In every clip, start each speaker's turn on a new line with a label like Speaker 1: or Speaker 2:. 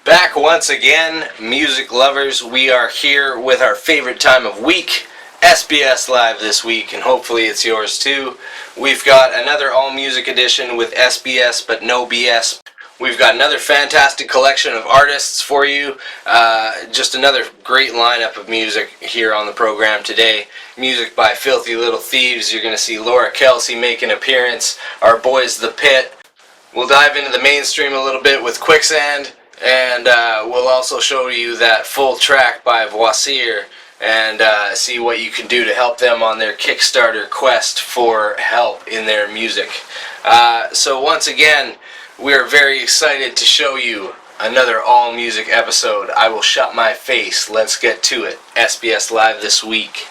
Speaker 1: Back once again, music lovers. We are here with our favorite time of week, SBS Live this week, and hopefully it's yours too. We've got another all-music edition with SBS but no BS. We've got another fantastic collection of artists for you. Just another great lineup of music here on the program today. Music by Filthy Little Thieves. You're going to see Laura Kelsey make an appearance. Our boys The Pit. We'll dive into the mainstream a little bit with Quicksand. And we'll also show you that full track by Voisier and see what you can do to help them on their Kickstarter quest for help in their music. So once again, we're very excited to show you another all-music episode. I will shut my face. Let's get to it. SBS Live this week.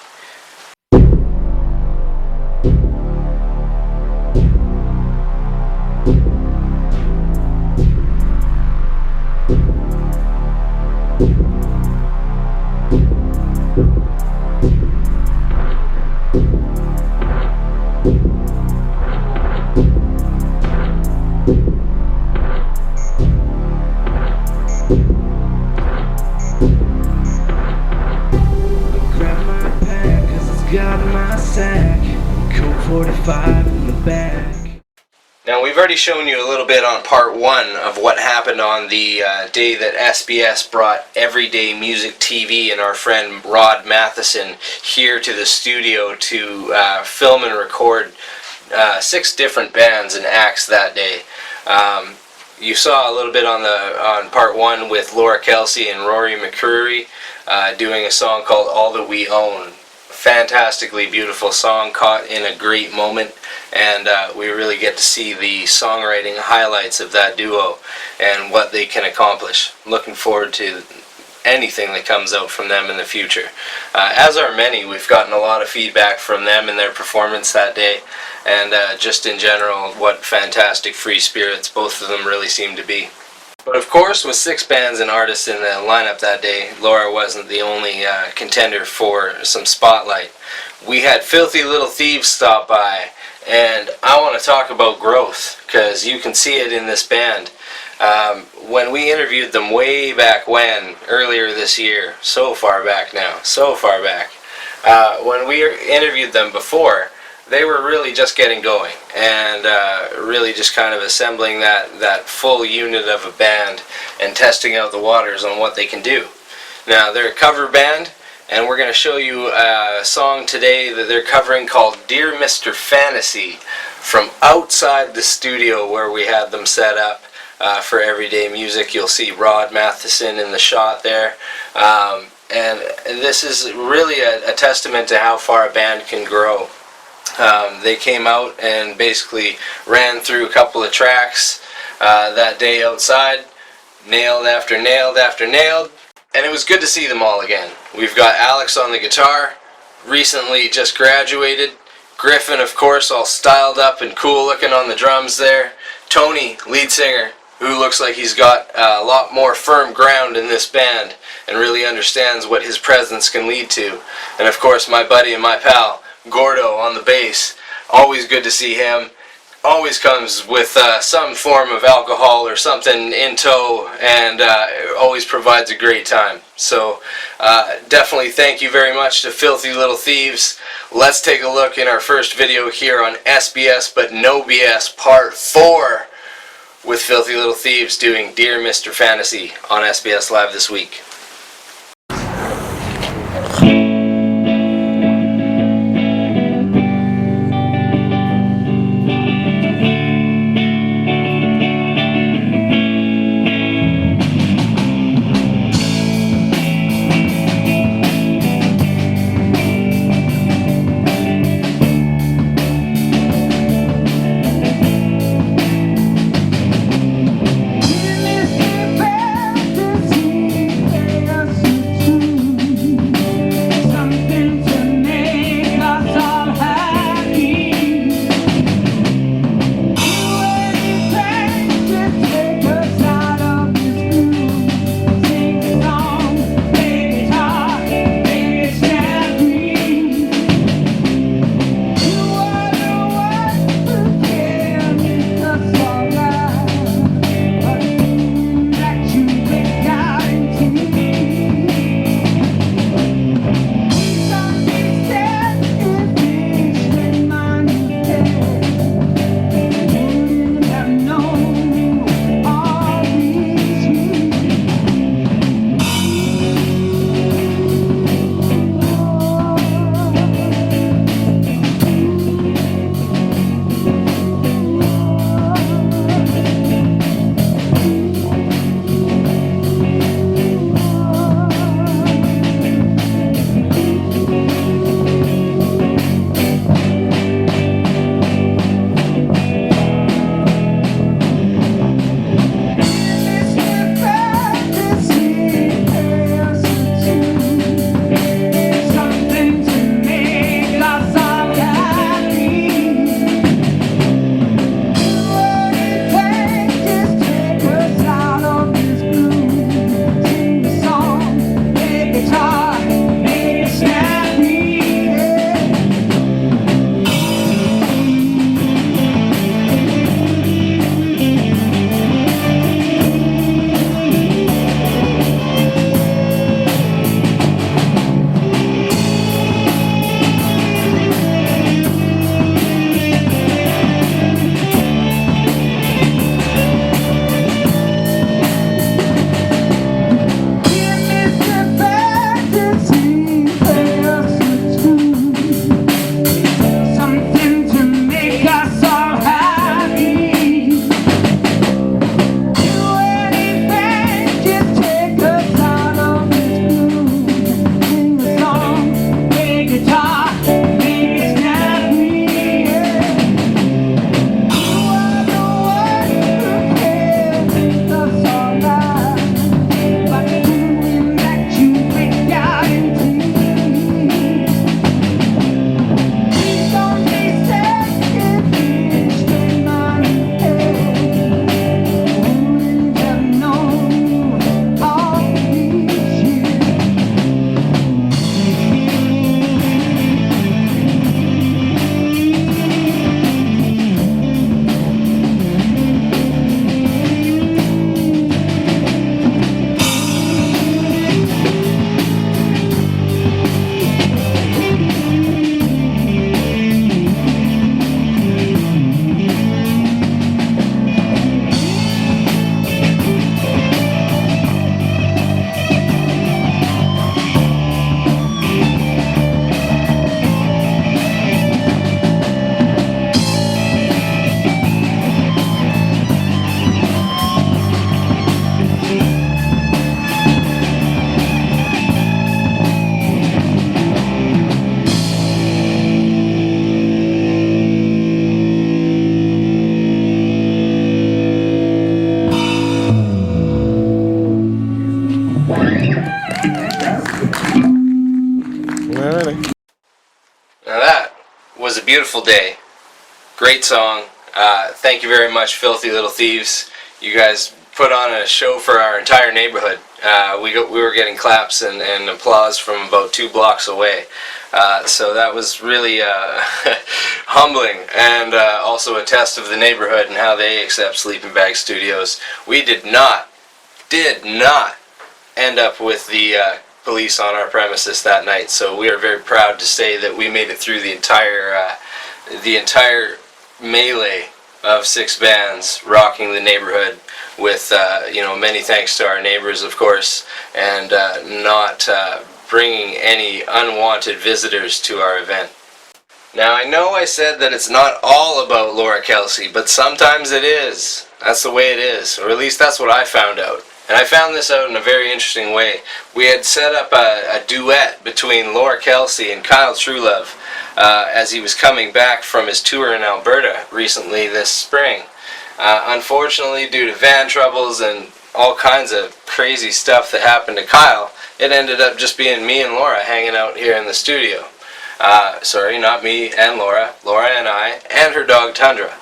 Speaker 1: Now we've already shown you a little bit on part one of what happened on the day that SBS brought Everyday Music TV and our friend Rod Matheson here to the studio to film and record 6 different bands and acts that day. You saw a little bit on part one with Laura Kelsey and Rory McCreary doing a song called All That We Own. Fantastically beautiful song, caught in a great moment, and we really get to see the songwriting highlights of that duo and what they can accomplish. Looking forward to anything that comes out from them in the future. As are many. We've gotten a lot of feedback from them and their performance that day, and just in general, what fantastic free spirits both of them really seem to be. But of course, with 6 bands and artists in the lineup that day, Laura wasn't the only contender for some spotlight. We had Filthy Little Thieves stop by, and I want to talk about growth, because you can see it in this band. When we interviewed them way back when, earlier this year, so far back now, so far back, when we interviewed them before, they were really just getting going and really just kind of assembling that full unit of a band and testing out the waters on what they can do. Now, they're a cover band, and we're going to show you a song today that they're covering called Dear Mr. Fantasy from outside the studio where we had them set up for Everyday Music. You'll see Rod Matheson in the shot there. And this is really a testament to how far a band can grow. They came out and basically ran through a couple of tracks that day outside, nailed after nailed after nailed, and it was good to see them all again. We've got Alex on the guitar, recently just graduated. Griffin, of course, all styled up and cool looking on the drums there. Tony, lead singer, who looks like he's got a lot more firm ground in this band and really understands what his presence can lead to. And of course, my buddy and my pal, Gordo on the bass. Always good to see him. Always comes with some form of alcohol or something in tow, and always provides a great time. So definitely thank you very much to Filthy Little Thieves. Let's take a look in our first video here on SBS but no BS part 4 with Filthy Little Thieves doing Dear Mr. Fantasy on SBS Live this week. Now that was a beautiful day. Great song. Thank you very much, Filthy Little Thieves. You guys put on a show for our entire neighborhood. We were getting claps and applause from about 2 blocks away. So that was really humbling, and also a test of the neighborhood and how they accept Sleeping Bag Studios. We did not end up with the police on our premises that night, so we are very proud to say that we made it through the entire melee of 6 bands rocking the neighborhood with many thanks to our neighbors, of course, and not bringing any unwanted visitors to our event. Now, I know I said that it's not all about Laura Kelsey, but sometimes it is. That's the way it is, or at least that's what I found out. And I found this out in a very interesting way. We had set up a duet between Laura Kelsey and Kyle Truelove as he was coming back from his tour in Alberta recently this spring. Unfortunately, due to van troubles and all kinds of crazy stuff that happened to Kyle, it ended up just being me and Laura hanging out here in the studio. Sorry, not me and Laura. Laura and I, and her dog Tundra,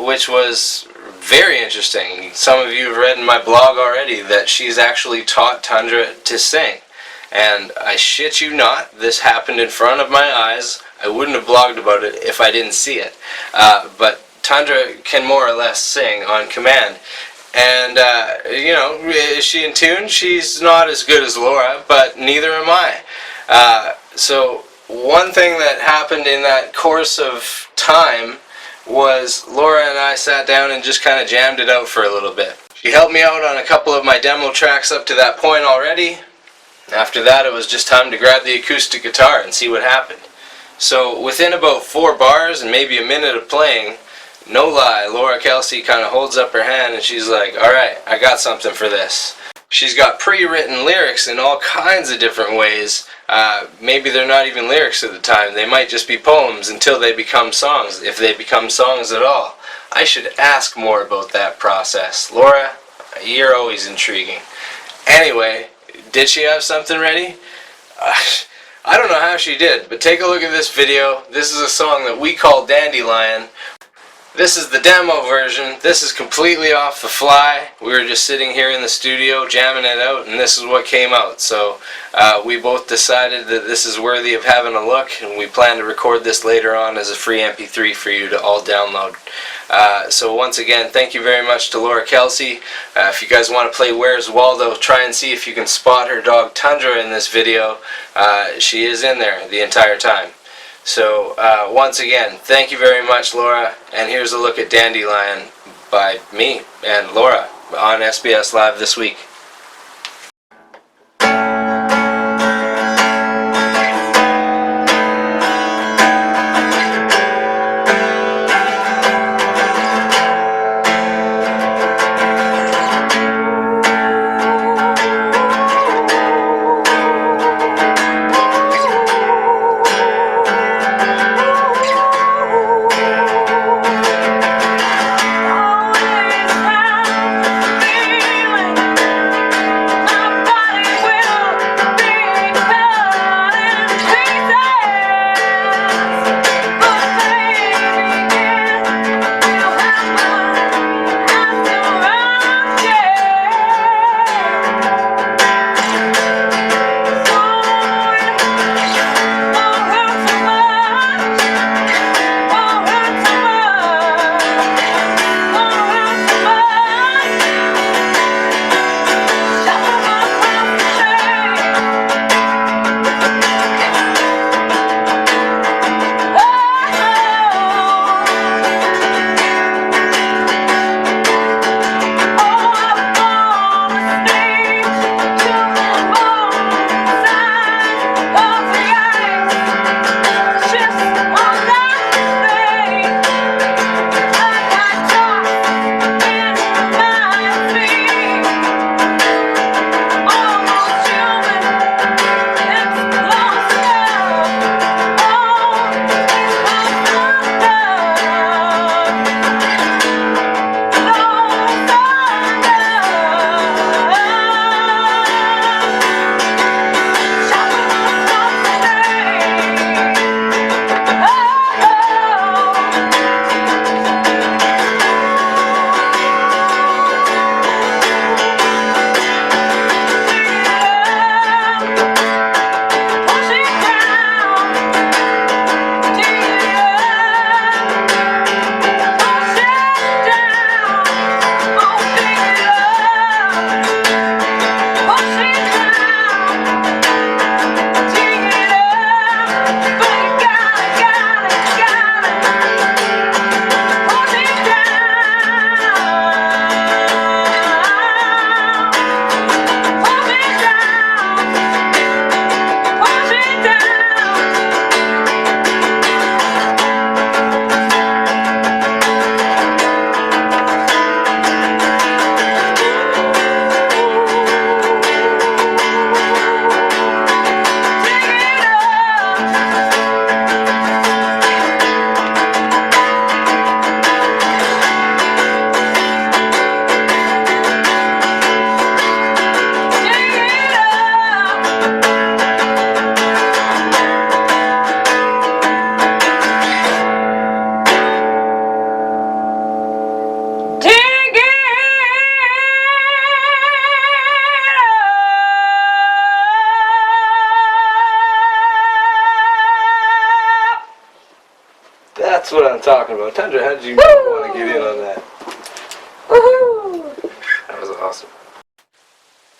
Speaker 1: which was very interesting. Some of you have read in my blog already that she's actually taught Tundra to sing. And I shit you not, this happened in front of my eyes. I wouldn't have blogged about it if I didn't see it. But Tundra can more or less sing on command. And, is she in tune? She's not as good as Laura, but neither am I. So one thing that happened in that course of time was Laura and I sat down and just kind of jammed it out for a little bit. She helped me out on a couple of my demo tracks up to that point already. After that, it was just time to grab the acoustic guitar and see what happened. So within about 4 bars and maybe a minute of playing, no lie, Laura Kelsey kind of holds up her hand and she's like, alright, I got something for this. She's got pre-written lyrics in all kinds of different ways. Maybe they're not even lyrics at the time. They might just be poems until they become songs, if they become songs at all. I should ask more about that process. Laura, you're always intriguing. Anyway, did she have something ready? I don't know how she did, but take a look at this video. This is a song that we call Dandelion. This is the demo version. This is completely off the fly. We were just sitting here in the studio jamming it out, and this is what came out. So we both decided that this is worthy of having a look, and we plan to record this later on as a free MP3 for you to all download. So once again, thank you very much to Laura Kelsey. If you guys want to play Where's Waldo, try and see if you can spot her dog Tundra in this video. She is in there the entire time. So once again, thank you very much, Laura, and here's a look at Dandelion by me and Laura on SBS Live this week.
Speaker 2: That's what I'm talking about. Tundra, how did you want to get in on that? Woohoo! That was awesome.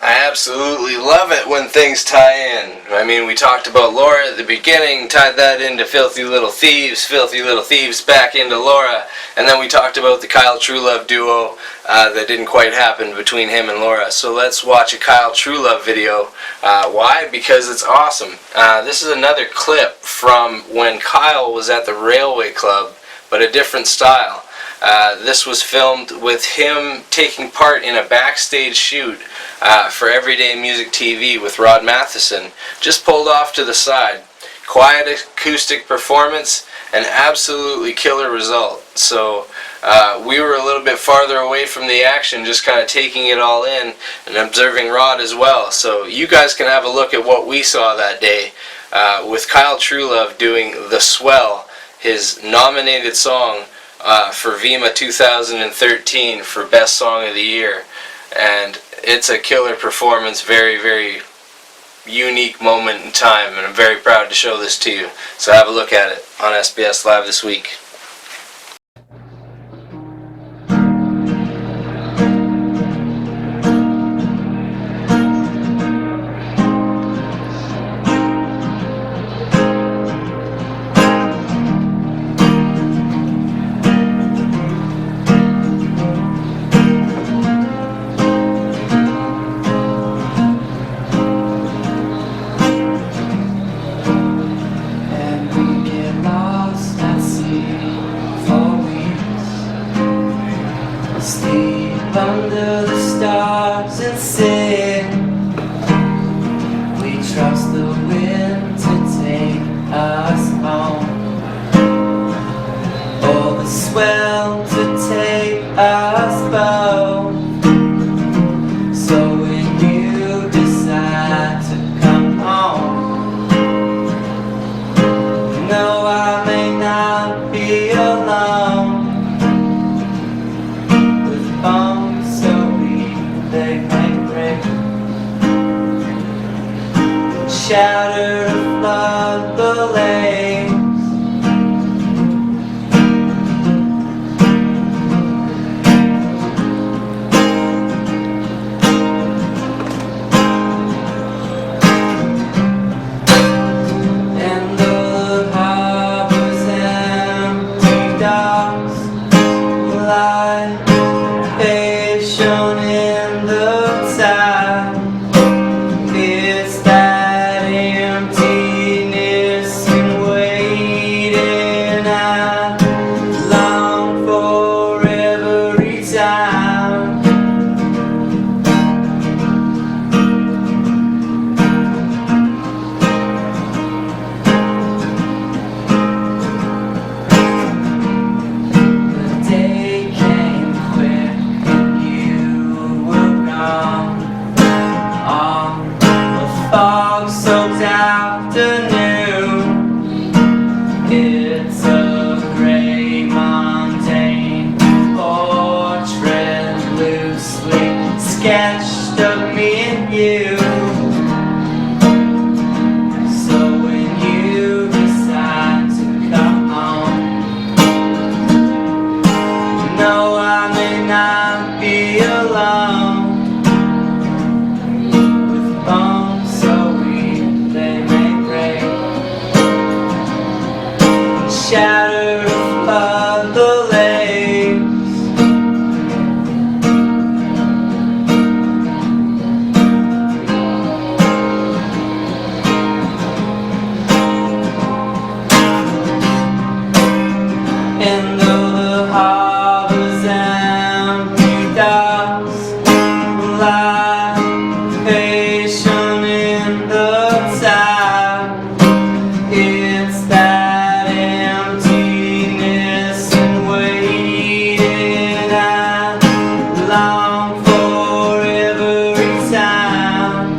Speaker 1: I absolutely love it when things tie in. I mean, we talked about Laura at the beginning, tied that into Filthy Little Thieves back into Laura, and then we talked about the Kyle Truelove duo that didn't quite happen between him and Laura. So let's watch a Kyle Truelove video. Why? Because it's awesome. This is another clip from when Kyle was at the Railway Club, but a different style. This was filmed with him taking part in a backstage shoot for Everyday Music TV with Rod Matheson, just pulled off to the side. Quiet acoustic performance, an absolutely killer result. So we were a little bit farther away from the action, just kind of taking it all in and observing Rod as well. So you guys can have a look at what we saw that day with Kyle Truelove doing The Swell, his nominated song for VIMA 2013 for Best Song of the Year. And it's a killer performance, very, very unique moment in time, and I'm very proud to show this to you. So have a look at it on SBS Live this week.
Speaker 3: Under the stars and sing. We trust the wind to take us home, or the swell to take us both. So when you decide to come home, no, I may not be alone. Shatter, flood the lakes. And the harbor's empty docks lie patient in the tide. It's that emptiness and waiting I long for every time. The day came quick and you were gone. On the fog-soaked afternoon, it's a grey, mundane portrait loosely sketched of me and you. So when you decide to come home, no, I may not be alone. Bones so weak they may break, shatter, flood the lakes. And though the harbor's empty docks lie patient in the tide, it's that emptiness and waiting I long for every time.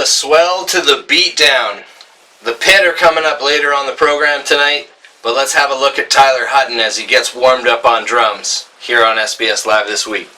Speaker 1: the swell to the beatdown. The Pit are coming up later on the program tonight, but let's have a look at Tyler Hutton as he gets warmed up on drums here on SBS Live this week.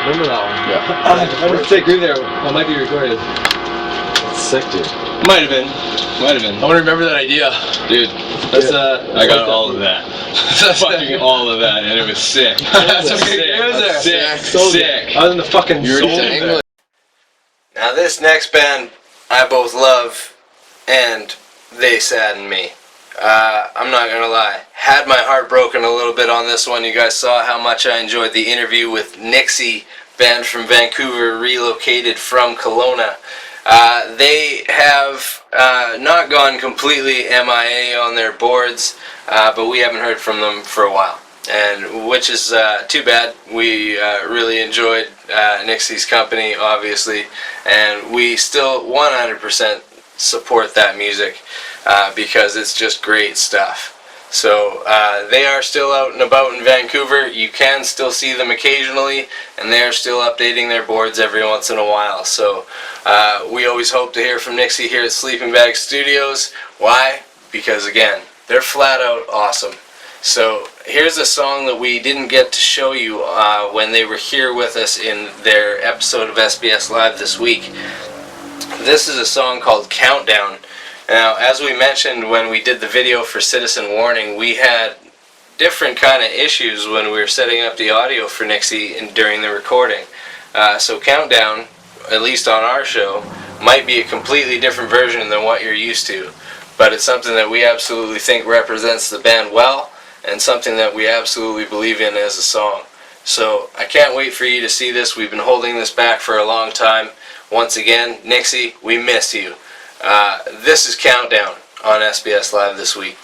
Speaker 2: Remember that one?
Speaker 4: Yeah.
Speaker 2: I was sick. You're there. That might be recorded. That's sick, dude.
Speaker 4: Might have been. Might have been.
Speaker 2: I want to remember that idea.
Speaker 4: Dude,
Speaker 2: That's
Speaker 4: I got all of that. Fucking all of that, and it was sick.
Speaker 2: That's okay.
Speaker 4: Sick.
Speaker 2: It was there.
Speaker 4: Sick.
Speaker 2: I was in the fucking
Speaker 4: You're
Speaker 2: soul.
Speaker 4: in England.
Speaker 1: Now this next band I both love and they sadden me. I'm not gonna lie, had my heart broken a little bit on this one. You guys saw how much I enjoyed the interview with Nixie, band from Vancouver, relocated from Kelowna. They have not gone completely MIA on their boards, but we haven't heard from them for a while, and which is too bad. We really enjoyed Nixie's company, obviously, and we still 100% support that music because it's just great stuff. So they are still out and about in Vancouver. You can still see them occasionally, and they are still updating their boards every once in a while. So we always hope to hear from Nixie here at Sleeping Bag Studios. Why? Because again, they're flat out awesome. So here's a song that we didn't get to show you when they were here with us in their episode of SBS Live this week. This is a song called Countdown. Now, as we mentioned when we did the video for Citizen Warning, we had different kind of issues when we were setting up the audio for Nixie during the recording. So Countdown, at least on our show, might be a completely different version than what you're used to. But it's something that we absolutely think represents the band well, and something that we absolutely believe in as a song. So I can't wait for you to see this. We've been holding this back for a long time. Once again, Nixie, we miss you. This is Countdown on SBS Live this week.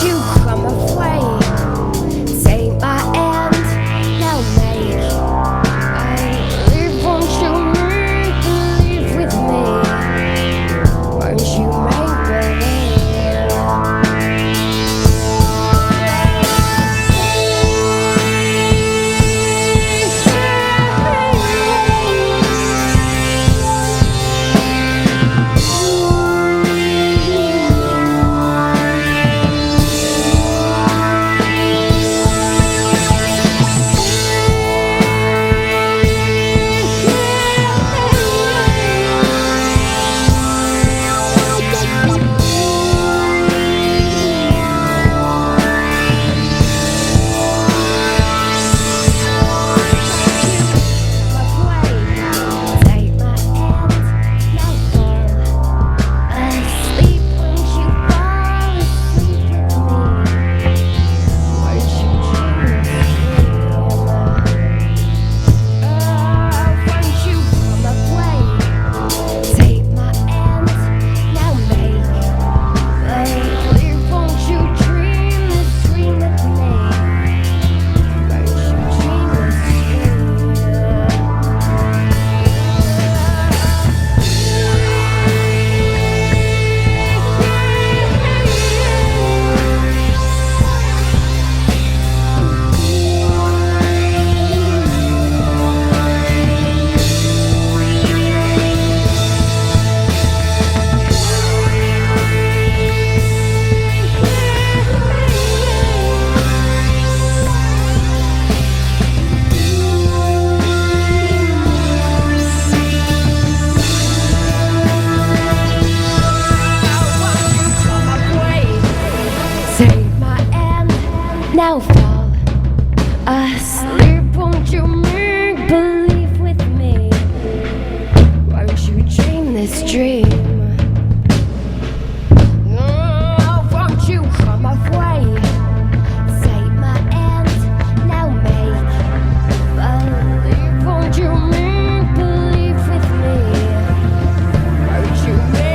Speaker 5: you come away? Take my hand, now make believe. Won't you make believe with me? Won't you make believe? Now fall asleep, won't you make believe with me? Won't you dream this dream? Won't you come away? Take my hand, now make believe. Won't you make believe with me? Won't you make?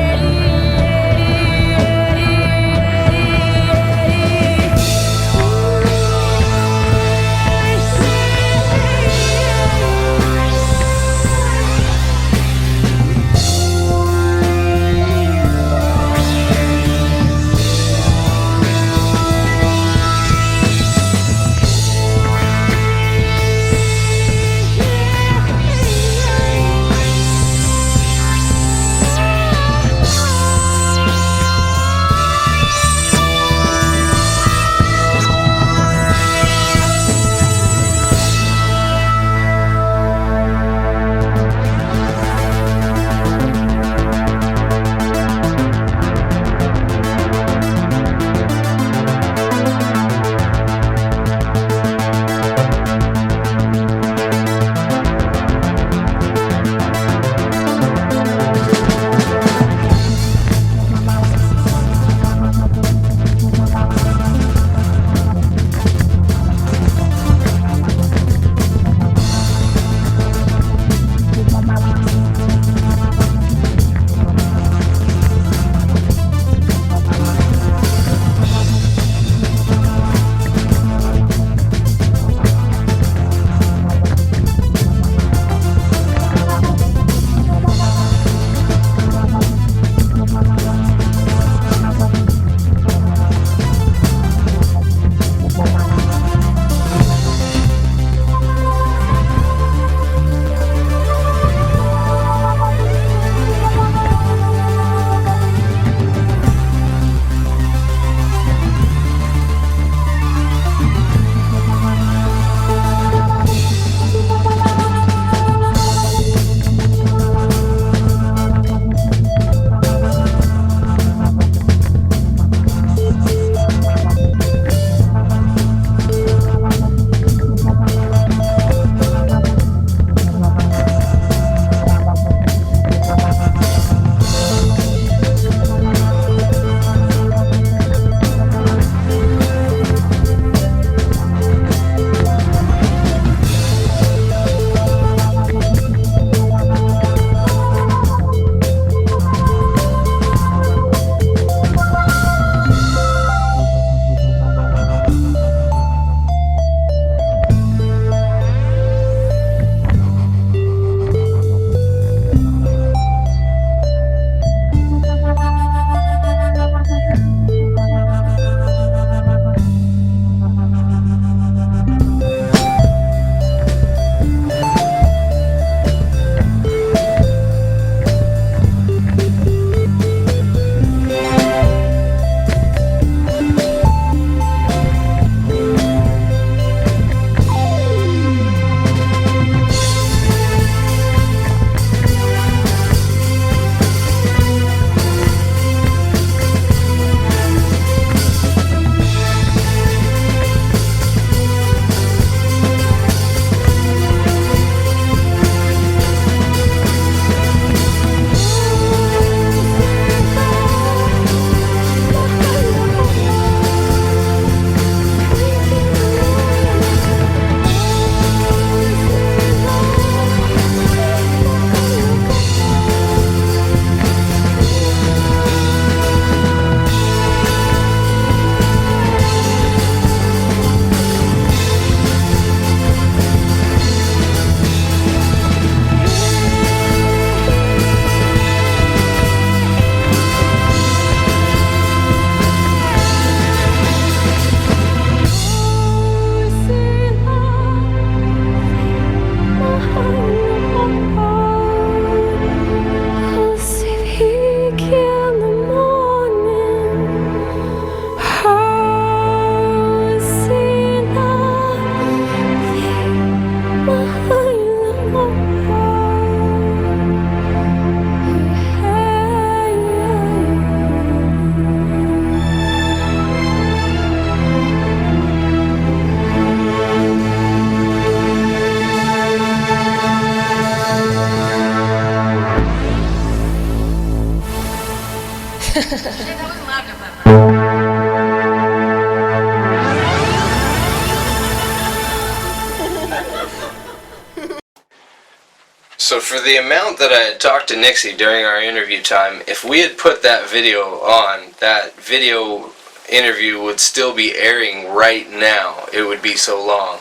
Speaker 1: So for the amount that I had talked to Nixie during our interview time, if we had put that video on, that video interview would still be airing right now. It would be so long.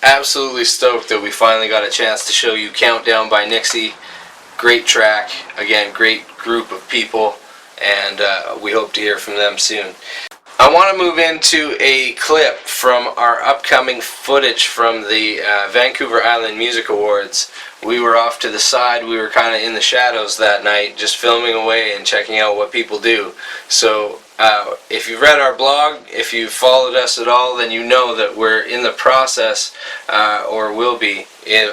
Speaker 1: Absolutely stoked that we finally got a chance to show you Countdown by Nixie. Great track. Again, great group of people, and we hope to hear from them soon. I want to move into a clip from our upcoming footage from the Vancouver Island Music Awards. We were off to the side, we were kind of in the shadows that night, just filming away and checking out what people do. So if you've read our blog, if you've followed us at all, then you know that we're in the process, or will be,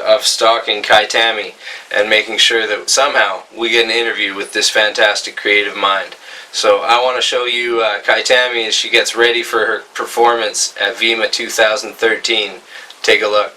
Speaker 1: of stalking Kytami and making sure that somehow we get an interview with this fantastic creative mind. So I want to show you Kytami as she gets ready for her performance at VIMA 2013. Take a look.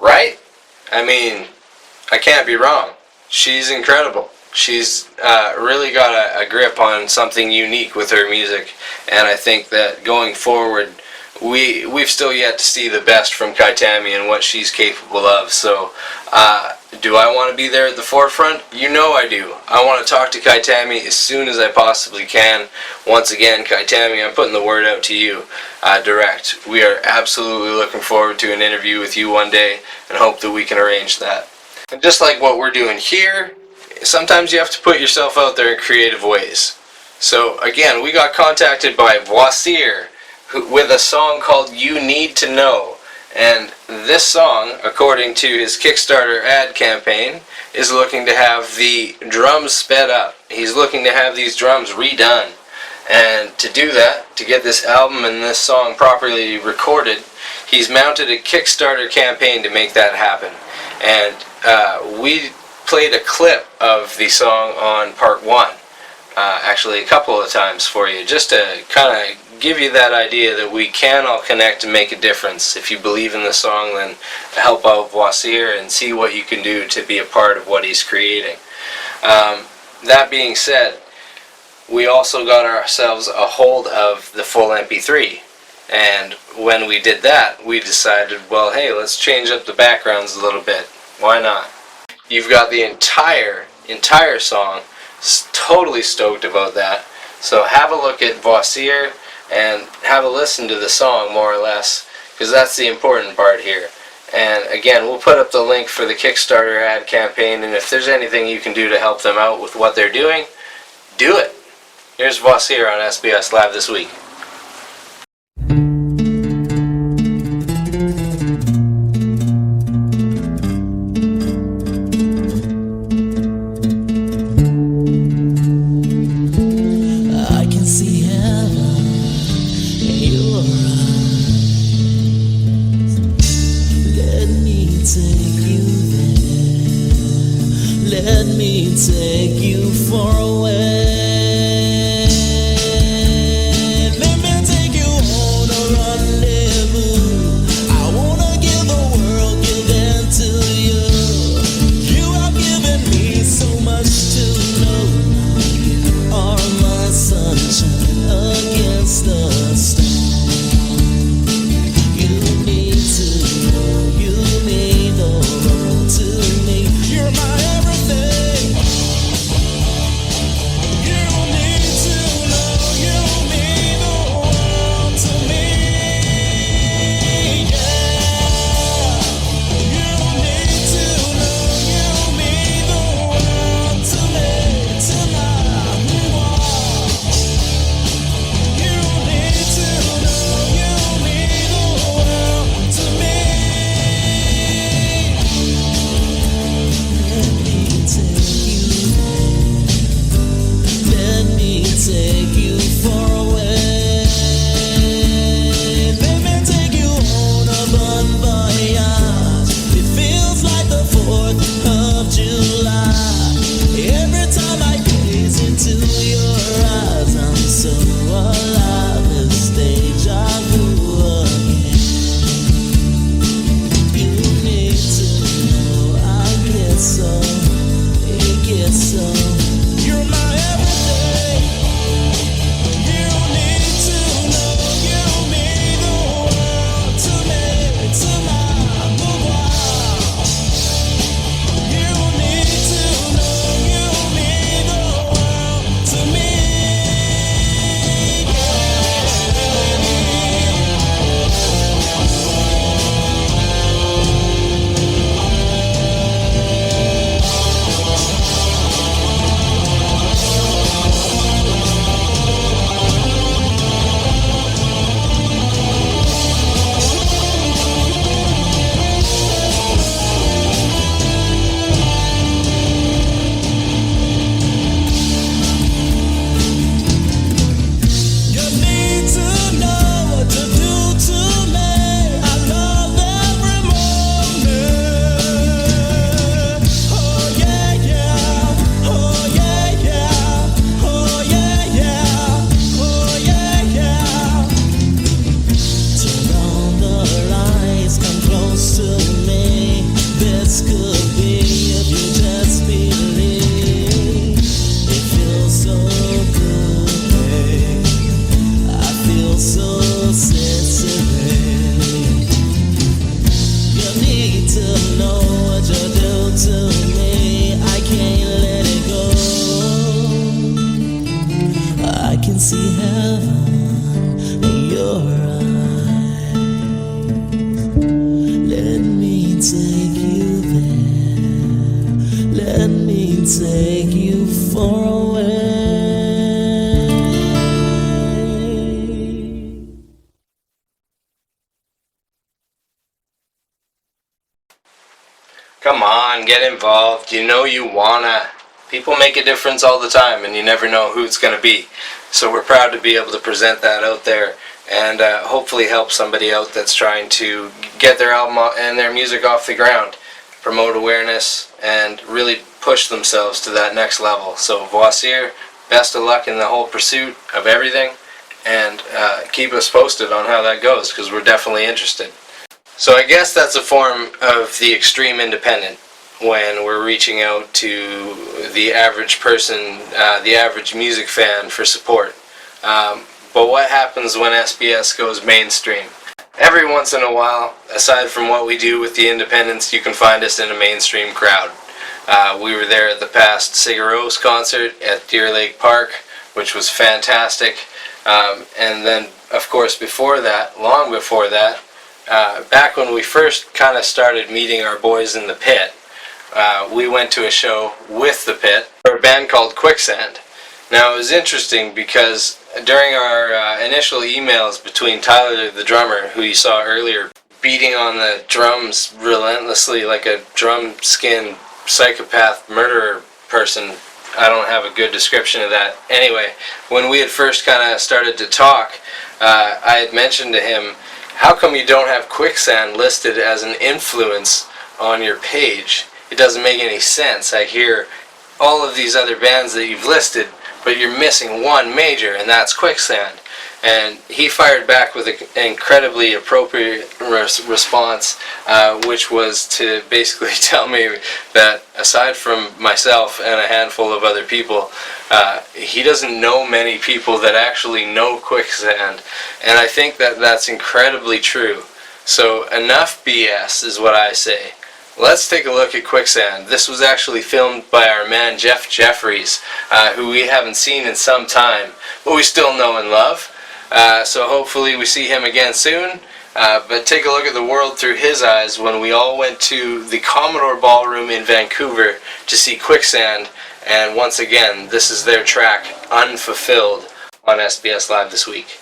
Speaker 1: Right? I mean, I can't be wrong. She's incredible. She's really got a grip on something unique with her music, and I think that going forward, we've still yet to see the best from Kytami and what she's capable of. So, do I want to be there at the forefront? You know I do. I want to talk to Kytami as soon as I possibly can. Once again, Kytami, I'm putting the word out to you direct. We are absolutely looking forward to an interview with you one day, and hope that we can arrange that. And just like what we're doing here, sometimes you have to put yourself out there in creative ways. So again, we got contacted by Voisier with a song called You Need to Know. And this song, according to his Kickstarter ad campaign, is looking to have the drums sped up. He's looking to have these drums redone. And to do that, to get this album and this song properly recorded, he's mounted a Kickstarter campaign to make that happen. And we played a clip of the song on part 1, actually a couple of times for you, just to kind of give you that idea that we can all connect and make a difference. If you believe in the song, then help out Voisier and see what you can do to be a part of what he's creating. That being said, we also got ourselves a hold of the full MP3, and when we did that, we decided, well, hey, let's change up the backgrounds a little bit. Why not? You've got the entire song. Totally stoked about that. So have a look at Voisier and have a listen to the song, more or less, because that's the important part here. And again, we'll put up the link for the Kickstarter ad campaign, and if there's anything you can do to help them out with what they're doing, do it. Here's Voisier on SBS Live this week.
Speaker 3: eyes. Let me take you there. Let me take you far away. Let me take you on a rendezvous. I wanna give the world, give it to you. You have given me so much to know. You are my sunshine against the storm. You need to know, you mean the world to me. You're my everything. You need to know, you mean the world to me. Yeah. You need to know, you mean the world to me. Tonight, you need to know, you mean the world to me. Let me take you there. Let me take you far away. Let me take you on a bon voyage. It feels like the 4th of July. Every time I gaze into your eyes, I'm so alive. This deja vu again. You need to know, I get so, it gets so. You're my everything. You need to know, you mean the world to me. Tonight, move on. You need to know, you mean the world to me. You need to know what to do to me. I love every moment. Oh yeah, yeah. Oh yeah, yeah. Oh yeah, yeah. Oh yeah, yeah. Turn on the lights, come close to me. This could be if you just believe. It feels so good, babe. I feel so sensitive. You need to know what you do to me. I can't let it go. I can see heaven in your eyes. Let me take you there. Let me take you far away.
Speaker 1: Come on, get involved. You know you wanna. People make a difference all the time, and you never know who it's going to be. So we're proud to be able to present that out there, and hopefully help somebody out that's trying to get their album and their music off the ground, promote awareness, and really push themselves to that next level. So Voisier, best of luck in the whole pursuit of everything, and keep us posted on how that goes, because we're definitely interested. So I guess that's a form of the extreme independent, when we're reaching out to the average person, the average music fan for support. But what happens when SBS goes mainstream? Every once in a while, aside from what we do with the independents, you can find us in a mainstream crowd. We were there at the past Sigur Rós concert at Deer Lake Park, which was fantastic. And then, of course, before that, long before that, back when we first kind of started meeting our boys in the pit, we went to a show with the pit for a band called Quicksand. Now it was interesting because during our initial emails between Tyler the drummer, who you saw earlier, beating on the drums relentlessly like a drum skin psychopath murderer person, I don't have a good description of that. Anyway, when we had first kind of started to talk, I had mentioned to him, how come you don't have Quicksand listed as an influence on your page? It doesn't make any sense. I hear all of these other bands that you've listed, but you're missing one major, and that's Quicksand. And he fired back with an incredibly appropriate response, which was to basically tell me that aside from myself and a handful of other people, he doesn't know many people that actually know Quicksand. And I think that that's incredibly true. So enough BS is what I say. Let's take a look at Quicksand. This was actually filmed by our man Jeff Jeffries, who we haven't seen in some time, but we still know and love. So hopefully we see him again soon. But take a look at the world through his eyes when we all went to the Commodore Ballroom in Vancouver to see Quicksand. And once again, this is their track, Unfulfilled, on SBS Live this week.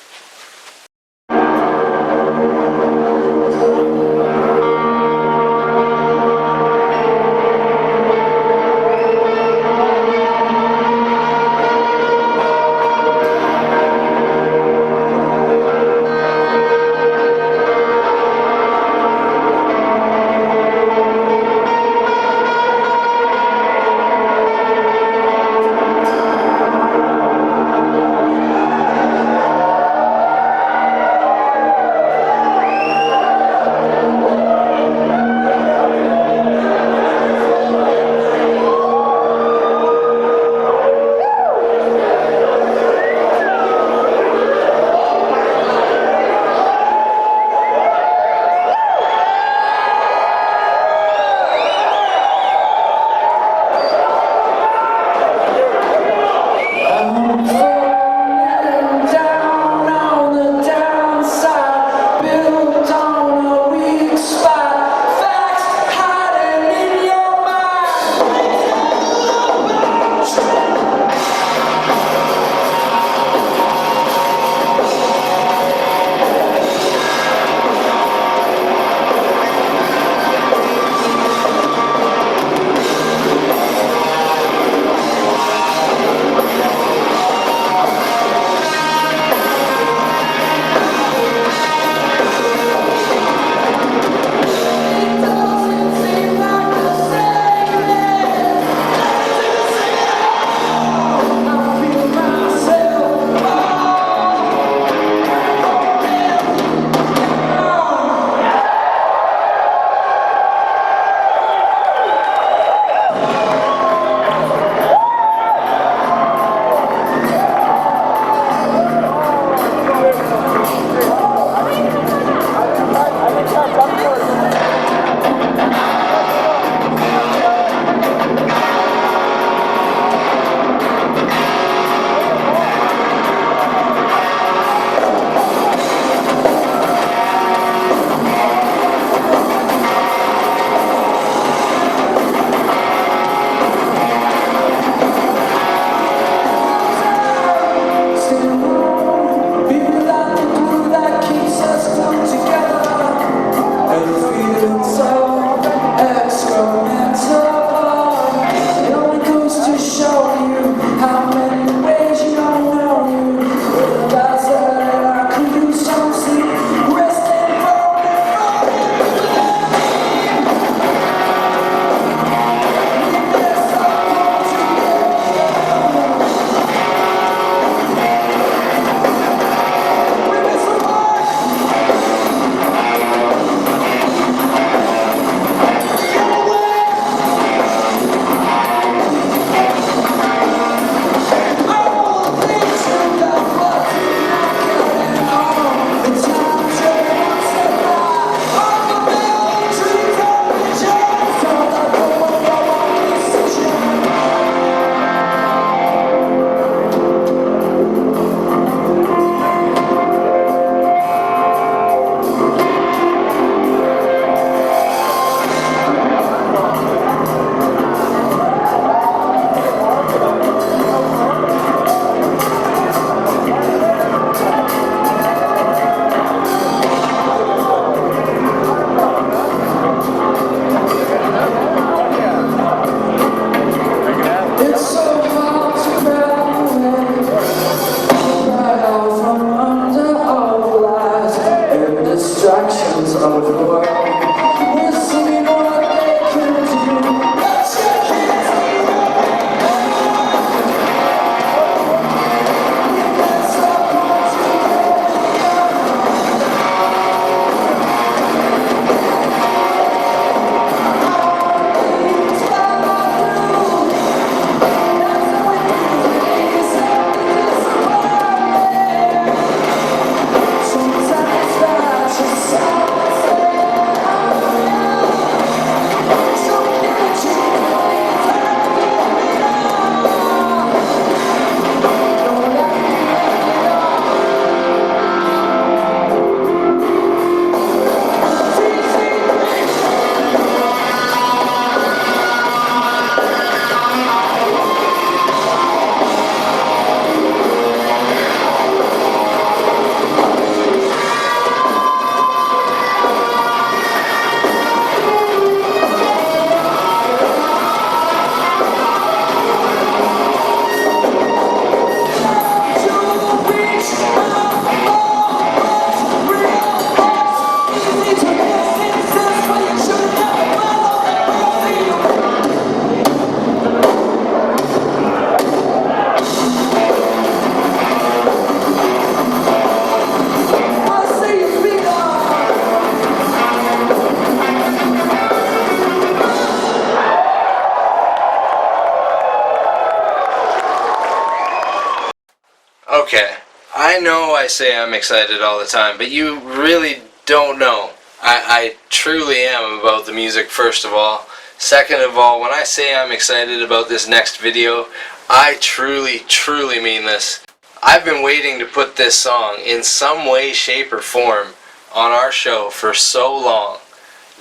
Speaker 1: I know I say I'm excited all the time, but you really don't know. I truly am about the music, first of all. Second of all, when I say I'm excited about this next video, I truly mean this. I've been waiting to put this song in some way, shape, or form on our show for so long.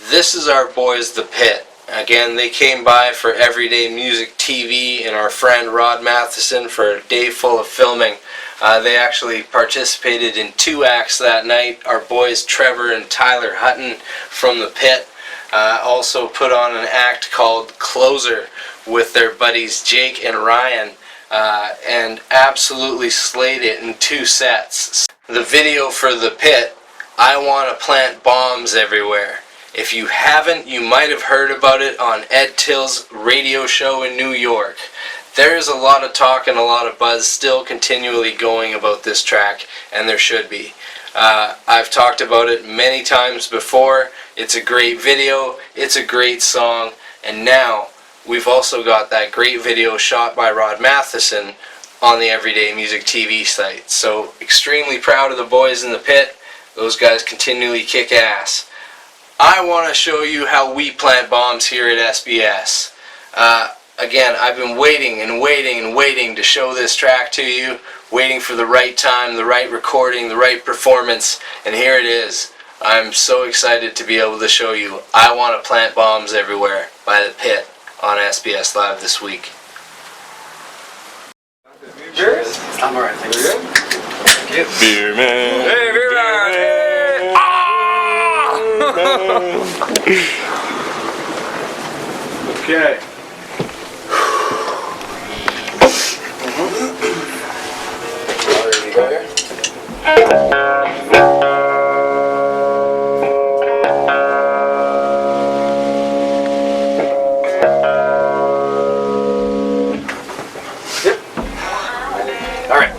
Speaker 1: This is our boys, The Pit. Again, they came by for Everyday Music TV and our friend Rod Matheson for a day full of filming. They actually participated in 2 acts that night. Our boys Trevor and Tyler Hutton from The Pit also put on an act called Closer with their buddies Jake and Ryan, and absolutely slayed it in 2 sets. The video for The Pit, I Want to Plant Bombs Everywhere. If you haven't, you might have heard about it on Ed Till's radio show in New York. There is a lot of talk and a lot of buzz still continually going about this track, and there should be. I've talked about it many times before. It's a great video, it's a great song, and now we've also got that great video shot by Rod Matheson on the Everyday Music TV site. So extremely proud of the boys in The Pit. Those guys continually kick ass. I want to show you how we plant bombs here at SBS. Again, I've been waiting and waiting to show this track to you, waiting for the right time, the right recording, the right performance, and here it is. I'm so excited to be able to show you I Want to Plant Bombs Everywhere by The Pit on SBS Live this week.
Speaker 2: I'm alright, thanks. Thank you.
Speaker 4: Beer man.
Speaker 2: Hey, beer man! Hey! Okay. Ready to go here? Yep. All right.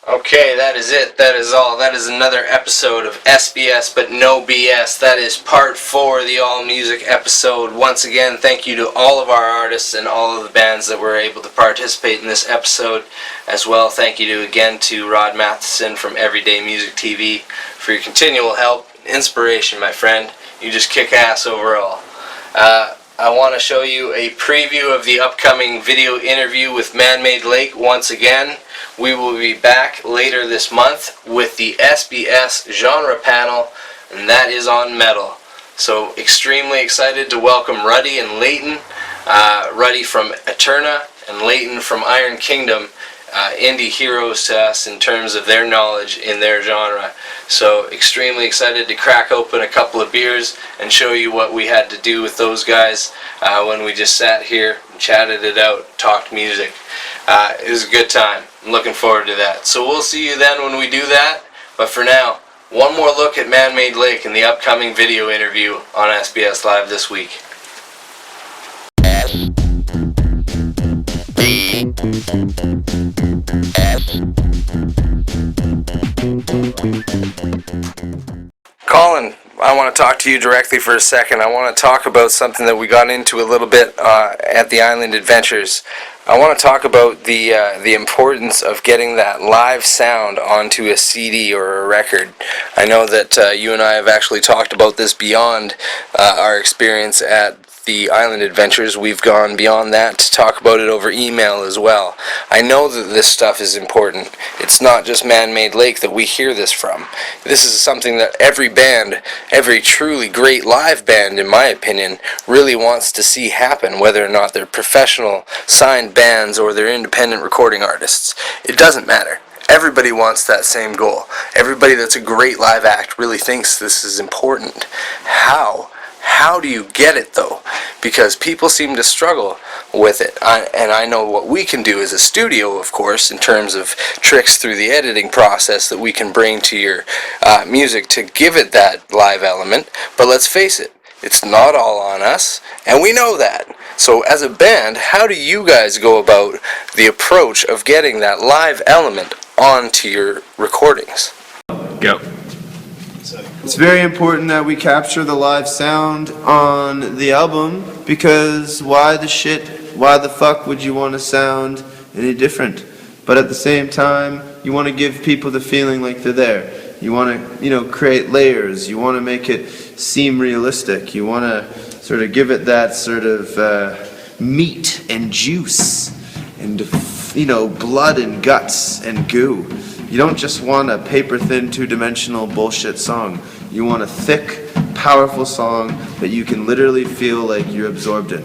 Speaker 1: Okay, that is it. That is all. That is another episode of SBS but no BS. That is part 4 of the all music episode. Once again, thank you to all of our artists and all of the bands that were able to participate in this episode. As well, thank you again to Rod Matheson from Everyday Music TV for your continual help and inspiration, my friend. You just kick ass overall. I want to show you a preview of the upcoming video interview with Man-Made Lake once again. We will be back later this month with the SBS genre panel, and that is on metal. So extremely excited to welcome Ruddy and Leighton, Ruddy from Eterna and Leighton from Iron Kingdom, indie heroes to us in terms of their knowledge in their genre. So extremely excited to crack open a couple of beers and show you what we had to do with those guys when we just sat here and chatted it out, talked music. It was a good time. I'm looking forward to that. So we'll see you then when we do that. But for now, one more look at Man-Made Lake in the upcoming video interview on SBS Live this week. Colin, I want to talk to you directly for a second. I want to talk about something that we got into a little bit at the Island Adventures. I want to talk about the importance of getting that live sound onto a CD or a record. I know that you and I have actually talked about this beyond our experience at the Island Adventures. We've gone beyond that to talk about it over email as well. I know that this stuff is important. It's not just Man-Made Lake that we hear this from. This is something that every band, every truly great live band in my opinion, really wants to see happen, whether or not they're professional signed bands or they're independent recording artists. It doesn't matter. Everybody wants that same goal. Everybody that's a great live act really thinks this is important. How do you get it though? Because people seem to struggle with it. And I know what we can do as a studio, of course, in terms of tricks through the editing process that we can bring to your music to give it that live element. But let's face it, it's not all on us, and we know that. So as a band, how do you guys go about the approach of getting that live element onto your recordings?
Speaker 4: Go.
Speaker 6: It's very important that we capture the live sound on the album, because why the fuck would you want to sound any different? But at the same time, you want to give people the feeling like they're there. You want to, create layers. You want to make it seem realistic. You want to sort of give it that sort of meat and juice and, blood and guts and goo. You don't just want a paper-thin, two-dimensional bullshit song. You want a thick, powerful song that you can literally feel like you're absorbed in.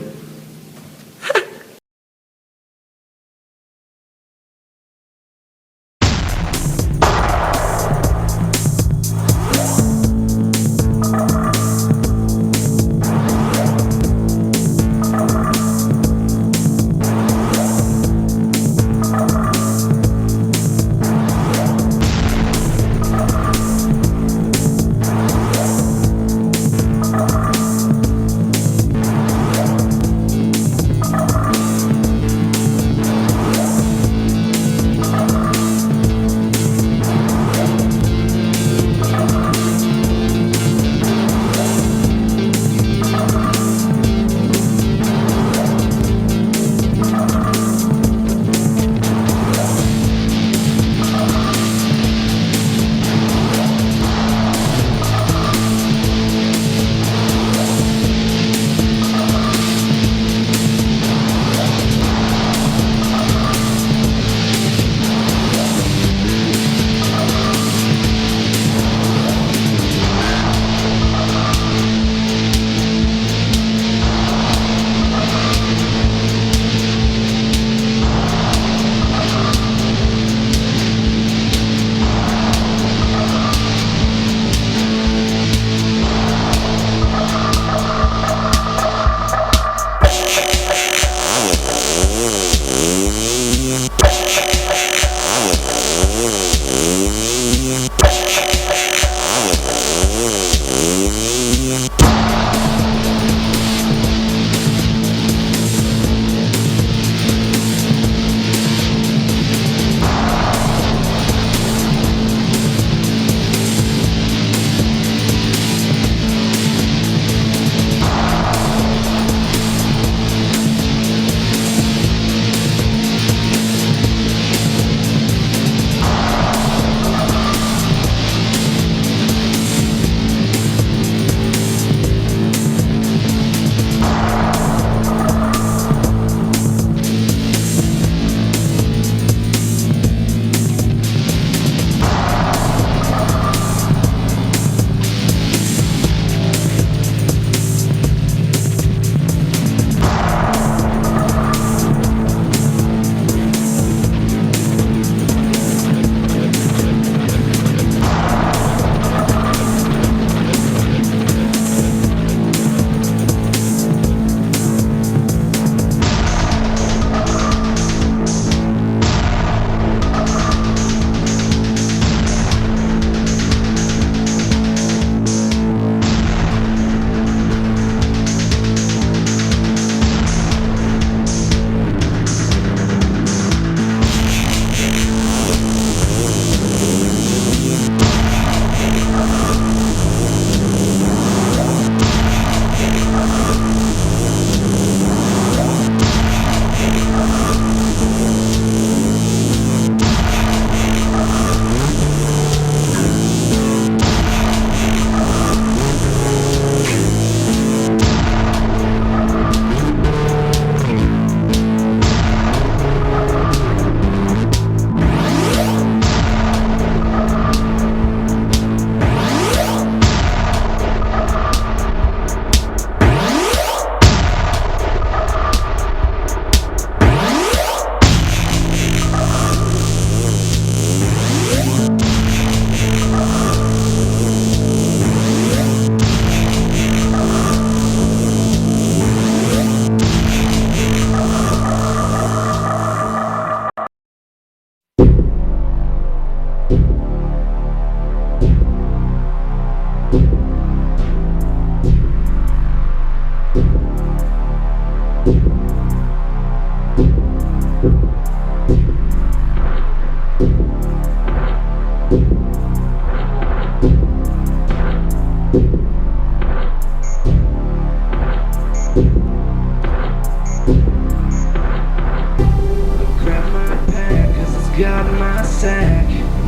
Speaker 3: got my sack,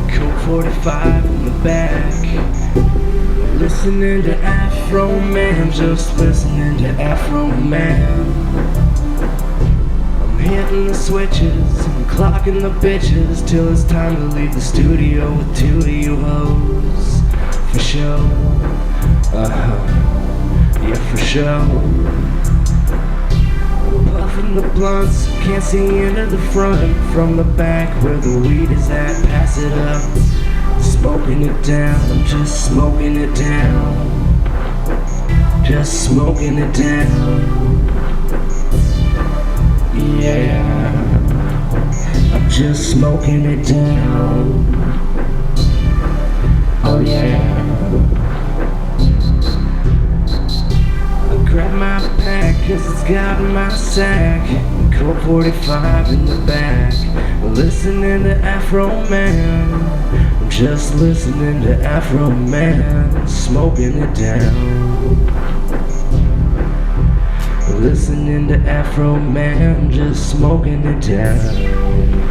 Speaker 3: Coke 45 in the back. Listening to Afro Man, just listening to Afro Man. I'm hitting the switches, I'm clocking the bitches till it's time to leave the studio with two of you hoes. For show, yeah, for show. Puffing the blunts, can't see into the front. From the back where the weed is at, pass it up. Smoking it down, I'm just smoking it down. Just smoking it down. Yeah, I'm just smoking it down. Oh yeah. Grab my pack, cause it's got my sack, Coke 45 in the back. Listening to Afro Man, I'm just listening to Afro Man, smoking it down. Listening to Afro Man, just smoking it down.